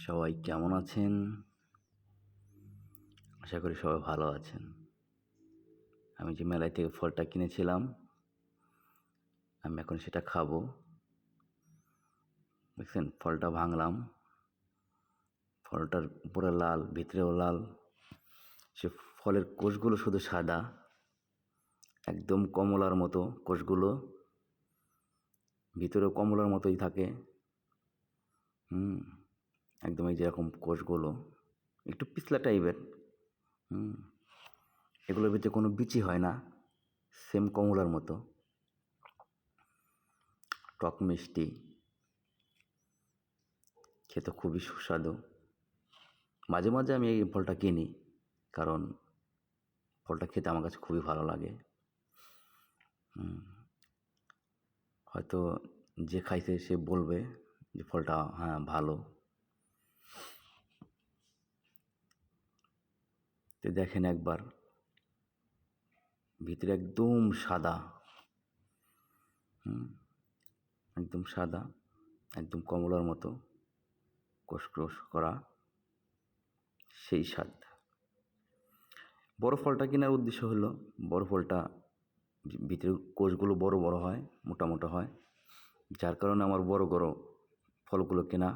সবাই কেমন আছেন? আশা করি সবাই ভালো আছেন। আমি যে মেলায় থেকে ফলটা কিনেছিলাম, আমি এখন সেটা খাবো। দেখছেন ফলটা ভাঙলাম, ফলটার উপরে লাল, ভিতরেও লাল। সে ফলের কোষগুলো শুধু সাদা, একদম কমলার মতো কোষগুলো, ভিতরেও কমলার মতোই থাকে। একদম এই যেরকম কোষগুলো, একটু পিছলা টাইপের। এগুলোর ভিতরে কোনো বিচি হয় না, সেম কমলার মতো, টক মিষ্টি, খেতে খুবই সুস্বাদু। মাঝে মাঝে আমি এই ফলটা কিনি, কারণ ফলটা খেতে আমার কাছে খুবই ভালো লাগে। হয়তো যে খাইছে সে বলবে যে ফলটা হ্যাঁ ভালো। তো দেখেন একবার, ভিতরে একদম সাদা, একদম সাদা, একদম কমলার মতো, কষ করা, সেই স্বাদ। বড় ফলটা কেনার উদ্দেশ্য হলো, বড় ফলটা ভিতরে কোষগুলো বড় বড় হয়, মোটা মোটা হয়, যার কারণে আমার বড় বড় ফলগুলো কেনা।